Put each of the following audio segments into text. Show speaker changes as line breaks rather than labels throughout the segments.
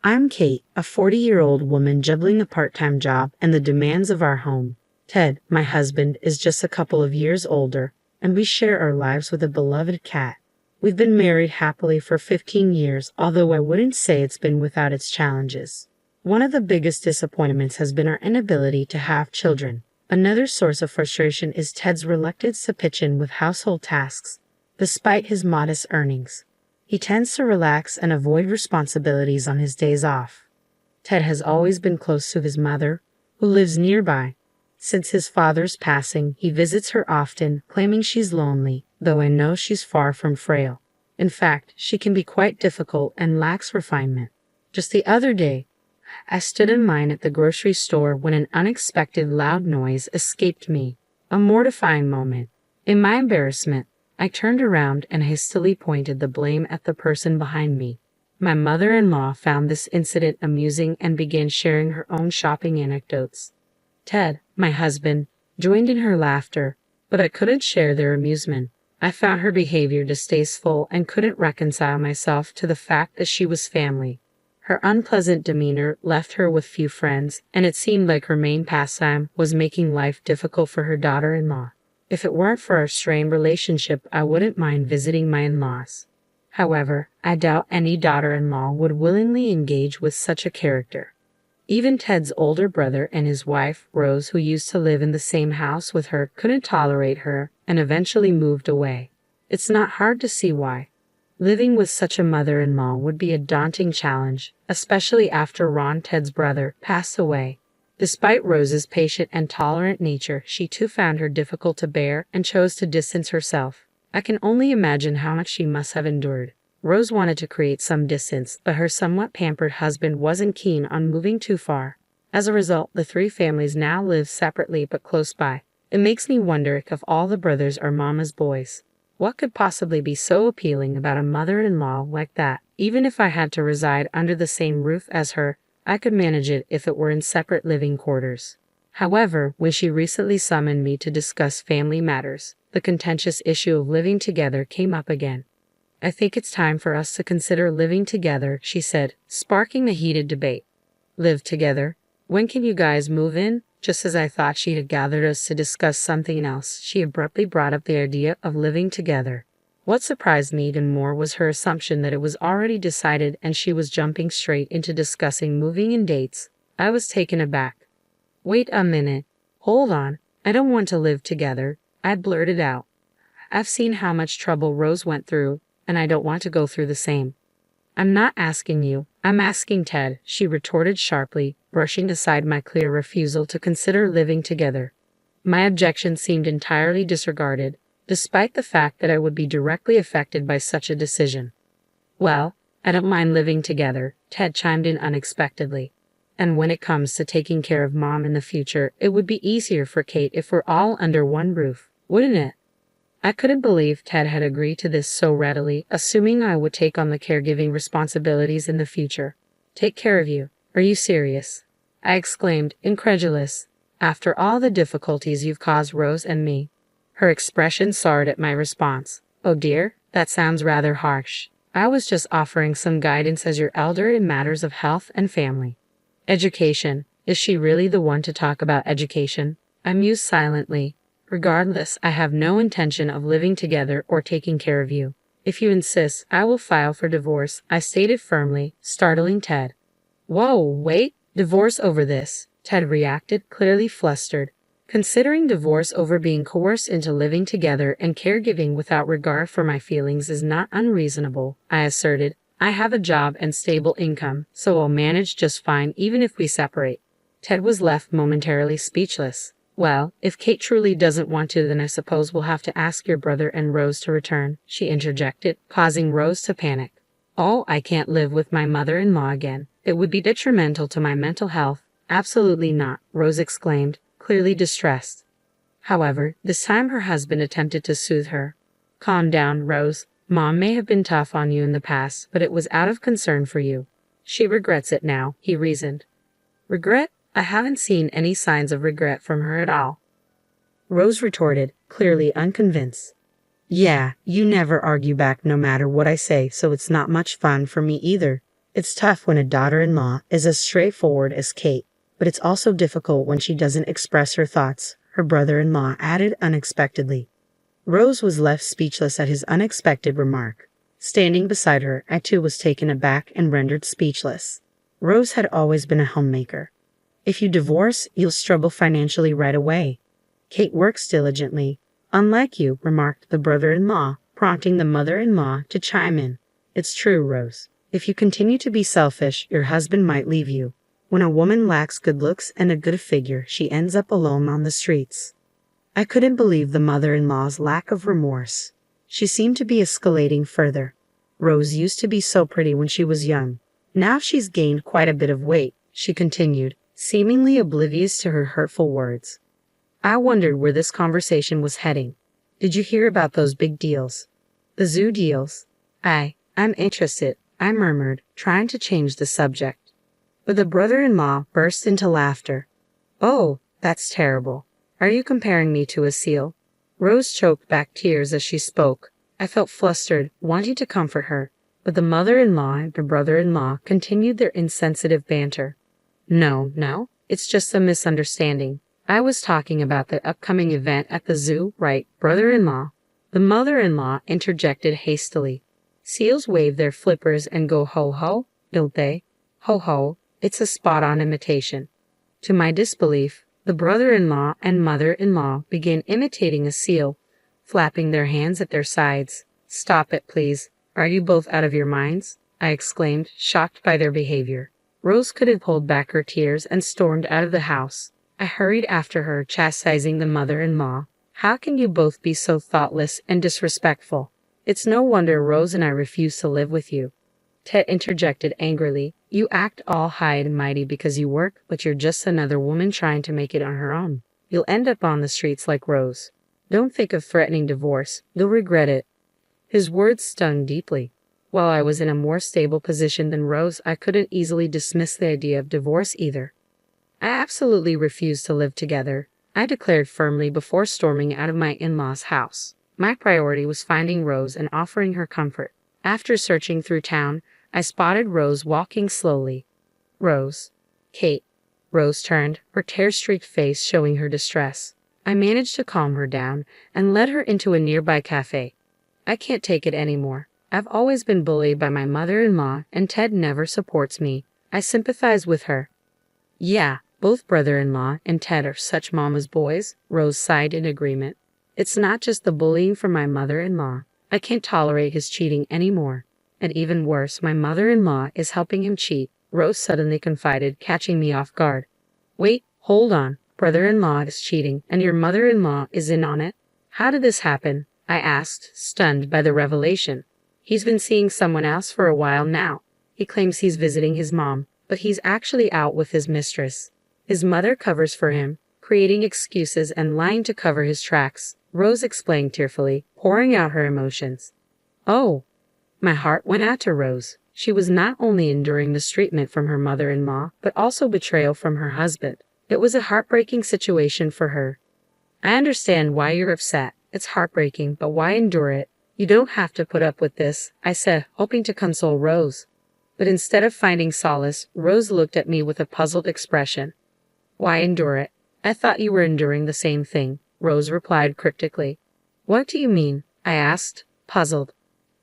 I'm Kate, a 40-year-old woman juggling a part-time job and the demands of our home. Ted, my husband, is just a couple of years older, and we share our lives with a beloved cat. We've been married happily for 15 years, although I wouldn't say it's been without its challenges. One of the biggest disappointments has been our inability to have children. Another source of frustration is Ted's reluctance to pitch in with household tasks, despite his modest earnings. He tends to relax and avoid responsibilities on his days off. Ted has always been close to his mother, who lives nearby. Since his father's passing, he visits her often, claiming she's lonely, though I know she's far from frail. In fact, she can be quite difficult and lacks refinement. Just the other day, I stood in line at the grocery store when an unexpected loud noise escaped me. A mortifying moment. In my embarrassment, I turned around and hastily pointed the blame at the person behind me. My mother-in-law found this incident amusing and began sharing her own shopping anecdotes. Ted, my husband, joined in her laughter, but I couldn't share their amusement. I found her behavior distasteful and couldn't reconcile myself to the fact that she was family. Her unpleasant demeanor left her with few friends, and it seemed like her main pastime was making life difficult for her daughter-in-law. If it weren't for our strained relationship, I wouldn't mind visiting my in-laws. However, I doubt any daughter-in-law would willingly engage with such a character. Even Ted's older brother and his wife, Rose, who used to live in the same house with her, couldn't tolerate her and eventually moved away. It's not hard to see why. Living with such a mother-in-law would be a daunting challenge, especially after Ron, Ted's brother, passed away. Despite Rose's patient and tolerant nature, she too found her difficult to bear and chose to distance herself. I can only imagine how much she must have endured. Rose wanted to create some distance, but her somewhat pampered husband wasn't keen on moving too far. As a result, the three families now live separately but close by. It makes me wonder if all the brothers are Mama's boys. What could possibly be so appealing about a mother-in-law like that? Even if I had to reside under the same roof as her, I could manage it if it were in separate living quarters. However, when she recently summoned me to discuss family matters, the contentious issue of living together came up again. I think it's time for us to consider living together, she said, sparking the heated debate. Live together? When can you guys move in? Just as I thought she had gathered us to discuss something else, she abruptly brought up the idea of living together. What surprised me even more was her assumption that it was already decided and she was jumping straight into discussing moving and dates. I was taken aback. Wait a minute. Hold on. I don't want to live together, I blurted out. I've seen how much trouble Rose went through, and I don't want to go through the same. I'm not asking you, I'm asking Ted, she retorted sharply, brushing aside my clear refusal to consider living together. My objection seemed entirely disregarded, despite the fact that I would be directly affected by such a decision. Well, I don't mind living together, Ted chimed in unexpectedly. And when it comes to taking care of Mom in the future, it would be easier for Kate if we're all under one roof, wouldn't it? I couldn't believe Ted had agreed to this so readily, assuming I would take on the caregiving responsibilities in the future. Take care of you? Are you serious? I exclaimed, incredulous. After all the difficulties you've caused Rose and me. Her expression soared at my response. Oh dear, that sounds rather harsh. I was just offering some guidance as your elder in matters of health and family. Education. Is she really the one to talk about education? I mused silently. Regardless, I have no intention of living together or taking care of you. If you insist, I will file for divorce, I stated firmly, startling Ted. Whoa, wait, divorce over this? Ted reacted, clearly flustered. Considering divorce over being coerced into living together and caregiving without regard for my feelings is not unreasonable, I asserted. I have a job and stable income, so I'll manage just fine even if we separate. Ted was left momentarily speechless. Well, if Kate truly doesn't want to, then I suppose we'll have to ask your brother and Rose to return, she interjected, causing Rose to panic. Oh, I can't live with my mother-in-law again. It would be detrimental to my mental health. Absolutely not, Rose exclaimed, clearly distressed. However, this time her husband attempted to soothe her. Calm down, Rose. Mom may have been tough on you in the past, but it was out of concern for you. She regrets it now, he reasoned. Regret? I haven't seen any signs of regret from her at all. Rose retorted, clearly unconvinced. Yeah, you never argue back no matter what I say, so it's not much fun for me either. It's tough when a daughter-in-law is as straightforward as Kate, but it's also difficult when she doesn't express her thoughts, her brother-in-law added unexpectedly. Rose was left speechless at his unexpected remark. Standing beside her, I too was taken aback and rendered speechless. Rose had always been a homemaker. If you divorce, you'll struggle financially right away. Kate works diligently. Unlike you, remarked the brother-in-law, prompting the mother-in-law to chime in. It's true, Rose. If you continue to be selfish, your husband might leave you. When a woman lacks good looks and a good figure, she ends up alone on the streets. I couldn't believe the mother-in-law's lack of remorse. She seemed to be escalating further. Rose used to be so pretty when she was young. Now she's gained quite a bit of weight, she continued, seemingly oblivious to her hurtful words. I wondered where this conversation was heading. Did you hear about those big deals? The zoo deals? I'm interested, I murmured, trying to change the subject. But the brother-in-law burst into laughter. Oh, that's terrible. Are you comparing me to a seal? Rose choked back tears as she spoke. I felt flustered, wanting to comfort her, but the mother-in-law and the brother-in-law continued their insensitive banter. No, it's just a misunderstanding. I was talking about the upcoming event at the zoo, right, brother-in-law? The mother-in-law interjected hastily. Seals wave their flippers and go ho-ho, don't they? Ho-ho, it's a spot-on imitation. To my disbelief, the brother-in-law and mother-in-law began imitating a seal, flapping their hands at their sides. Stop it, please. Are you both out of your minds? I exclaimed, shocked by their behavior. Rose couldn't hold back her tears and stormed out of the house. I hurried after her, chastising the mother-in-law. How can you both be so thoughtless and disrespectful? It's no wonder Rose and I refuse to live with you. Ted interjected angrily. You act all high and mighty because you work, but you're just another woman trying to make it on her own. You'll end up on the streets like Rose. Don't think of threatening divorce. You'll regret it. His words stung deeply. While I was in a more stable position than Rose, I couldn't easily dismiss the idea of divorce either. I absolutely refused to live together, I declared firmly before storming out of my in-laws' house. My priority was finding Rose and offering her comfort. After searching through town, I spotted Rose walking slowly. Rose. Kate. Rose turned, her tear-streaked face showing her distress. I managed to calm her down and led her into a nearby cafe. I can't take it anymore. I've always been bullied by my mother-in-law, and Ted never supports me. I sympathize with her. Yeah, both brother-in-law and Ted are such mama's boys, Rose sighed in agreement. It's not just the bullying from my mother-in-law. I can't tolerate his cheating anymore. And even worse, my mother-in-law is helping him cheat, Rose suddenly confided, catching me off guard. Wait, hold on. Brother-in-law is cheating, and your mother-in-law is in on it? How did this happen? I asked, stunned by the revelation. He's been seeing someone else for a while now. He claims he's visiting his mom, but he's actually out with his mistress. His mother covers for him, creating excuses and lying to cover his tracks, Rose explained tearfully, pouring out her emotions. Oh! My heart went out to Rose. She was not only enduring mistreatment from her mother-in-law, but also betrayal from her husband. It was a heartbreaking situation for her. I understand why you're upset. It's heartbreaking, but why endure it? You don't have to put up with this, I said, hoping to console Rose. But instead of finding solace, Rose looked at me with a puzzled expression. Why endure it? I thought you were enduring the same thing, Rose replied cryptically. What do you mean? I asked, puzzled.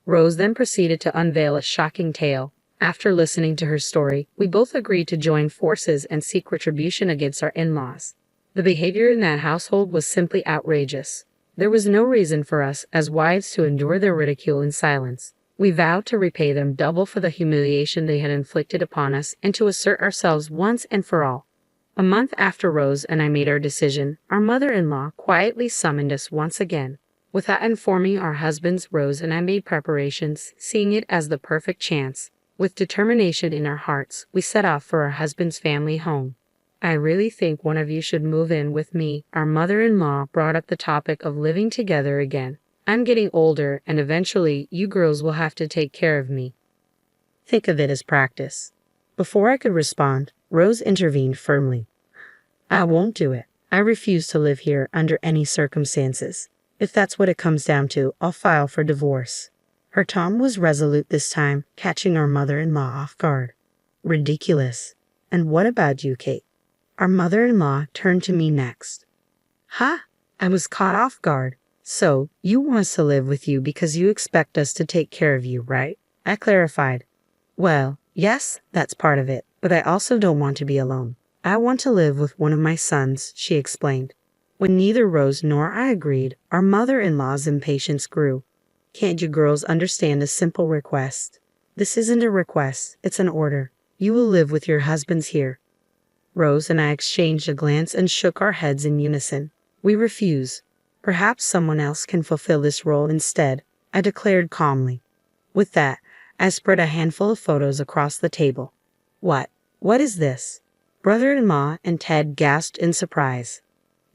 Rose then proceeded to unveil a shocking tale. After listening to her story, we both agreed to join forces and seek retribution against our in-laws. The behavior in that household was simply outrageous. There was no reason for us, as wives, to endure their ridicule in silence. We vowed to repay them double for the humiliation they had inflicted upon us and to assert ourselves once and for all. A month after Rose and I made our decision, our mother-in-law quietly summoned us once again. Without informing our husbands, Rose and I made preparations, seeing it as the perfect chance. With determination in our hearts, we set off for our husband's family home. I really think one of you should move in with me. Our mother-in-law brought up the topic of living together again. I'm getting older, and eventually you girls will have to take care of me. Think of it as practice. Before I could respond, Rose intervened firmly. I won't do it. I refuse to live here under any circumstances. If that's what it comes down to, I'll file for divorce. Her tone was resolute this time, catching our mother-in-law off guard. Ridiculous. And what about you, Kate? Our mother-in-law turned to me next. Huh? I was caught off guard. So, you want us to live with you because you expect us to take care of you, right? I clarified. Well, yes, that's part of it, but I also don't want to be alone. I want to live with one of my sons, she explained. When neither Rose nor I agreed, our mother-in-law's impatience grew. Can't you girls understand a simple request? This isn't a request, it's an order. You will live with your husbands here. Rose and I exchanged a glance and shook our heads in unison. We refuse. Perhaps someone else can fulfill this role instead, I declared calmly. With that, I spread a handful of photos across the table. What is this? Brother-in-law and Ted gasped in surprise.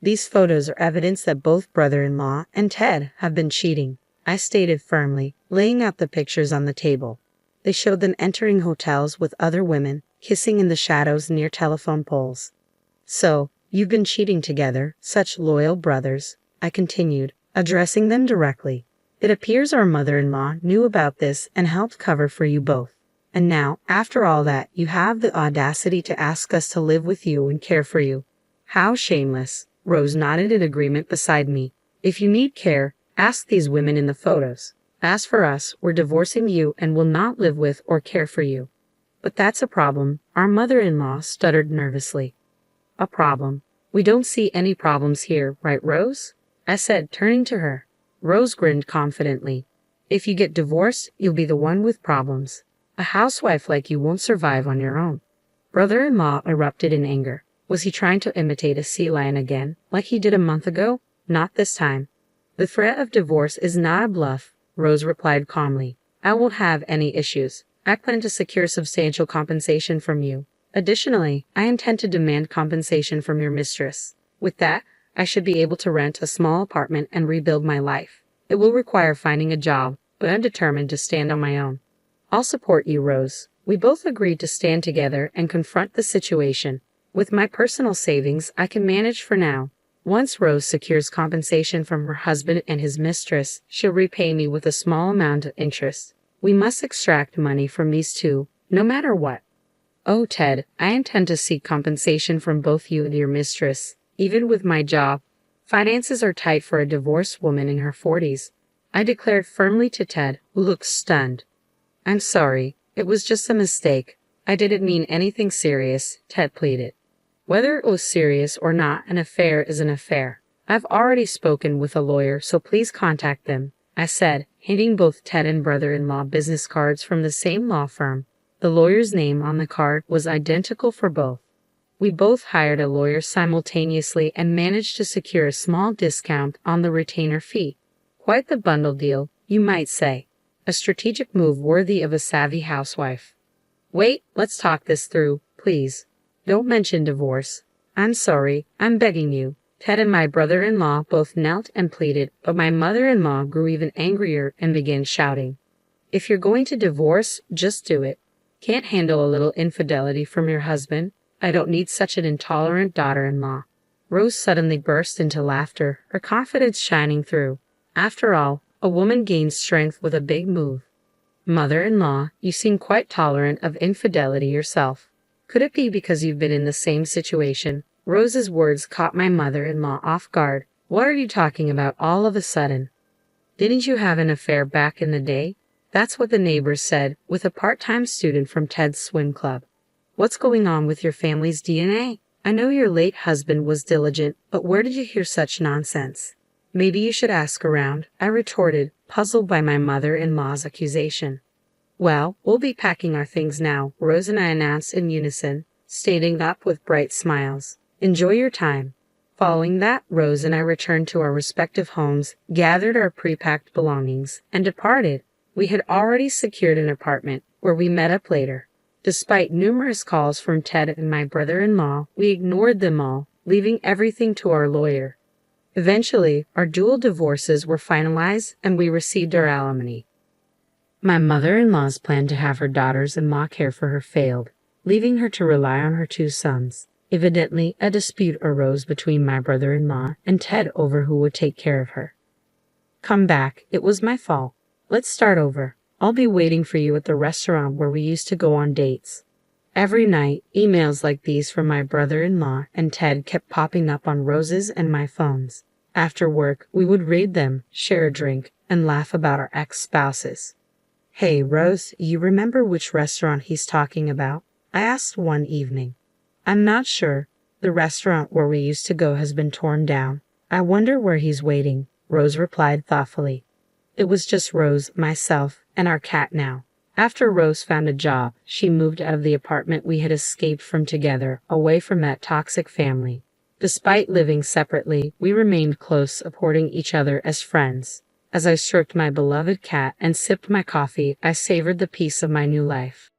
These photos are evidence that both brother-in-law and Ted have been cheating, I stated firmly, laying out the pictures on the table. They showed them entering hotels with other women, kissing in the shadows near telephone poles. So, you've been cheating together, such loyal brothers, I continued, addressing them directly. It appears our mother-in-law knew about this and helped cover for you both. And now, after all that, you have the audacity to ask us to live with you and care for you. How shameless. Rose nodded in agreement beside me. If you need care, ask these women in the photos. As for us, we're divorcing you and will not live with or care for you. But that's a problem, our mother-in-law stuttered nervously. A problem? We don't see any problems here, right, Rose? I said, turning to her. Rose grinned confidently. If you get divorced, you'll be the one with problems. A housewife like you won't survive on your own. Brother-in-law erupted in anger. Was he trying to imitate a sea lion again, like he did a month ago? Not this time. The threat of divorce is not a bluff, Rose replied calmly. I won't have any issues. I plan to secure substantial compensation from you. Additionally, I intend to demand compensation from your mistress. With that, I should be able to rent a small apartment and rebuild my life. It will require finding a job, but I'm determined to stand on my own. I'll support you, Rose. We both agreed to stand together and confront the situation. With my personal savings, I can manage for now. Once Rose secures compensation from her husband and his mistress, she'll repay me with a small amount of interest. We must extract money from these two, no matter what. Oh, Ted, I intend to seek compensation from both you and your mistress, even with my job. Finances are tight for a divorced woman in her 40s. I declared firmly to Ted, who looked stunned. I'm sorry, it was just a mistake. I didn't mean anything serious, Ted pleaded. Whether it was serious or not, an affair is an affair. I've already spoken with a lawyer, so please contact them, I said, handing both Ted and brother-in-law business cards from the same law firm. The lawyer's name on the card was identical for both. We both hired a lawyer simultaneously and managed to secure a small discount on the retainer fee. Quite the bundle deal, you might say. A strategic move worthy of a savvy housewife. Wait, let's talk this through, please. Don't mention divorce. I'm sorry, I'm begging you. Ted and my brother-in-law both knelt and pleaded, but my mother-in-law grew even angrier and began shouting. If you're going to divorce, just do it. Can't handle a little infidelity from your husband. I don't need such an intolerant daughter-in-law. Rose suddenly burst into laughter, her confidence shining through. After all, a woman gains strength with a big move. Mother-in-law, you seem quite tolerant of infidelity yourself. Could it be because you've been in the same situation? Rose's words caught my mother-in-law off guard. What are you talking about all of a sudden? Didn't you have an affair back in the day? That's what the neighbors said, with a part-time student from Ted's swim club. What's going on with your family's DNA? I know your late husband was diligent, but where did you hear such nonsense? Maybe you should ask around, I retorted, puzzled by my mother-in-law's accusation. Well, we'll be packing our things now, Rose and I announced in unison, standing up with bright smiles. Enjoy your time. Following that, Rose and I returned to our respective homes, gathered our pre-packed belongings, and departed. We had already secured an apartment, where we met up later. Despite numerous calls from Ted and my brother-in-law, we ignored them all, leaving everything to our lawyer. Eventually, our dual divorces were finalized and we received our alimony. My mother-in-law's plan to have her daughters-in-law care for her failed, leaving her to rely on her two sons. Evidently, a dispute arose between my brother-in-law and Ted over who would take care of her. Come back, it was my fault. Let's start over. I'll be waiting for you at the restaurant where we used to go on dates. Every night, emails like these from my brother-in-law and Ted kept popping up on Rose's and my phones. After work, we would read them, share a drink, and laugh about our ex-spouses. Hey, Rose, you remember which restaurant he's talking about? I asked one evening. I'm not sure. The restaurant where we used to go has been torn down. I wonder where he's waiting, Rose replied thoughtfully. It was just Rose, myself, and our cat now. After Rose found a job, she moved out of the apartment we had escaped from together, away from that toxic family. Despite living separately, we remained close, supporting each other as friends. As I stroked my beloved cat and sipped my coffee, I savored the peace of my new life.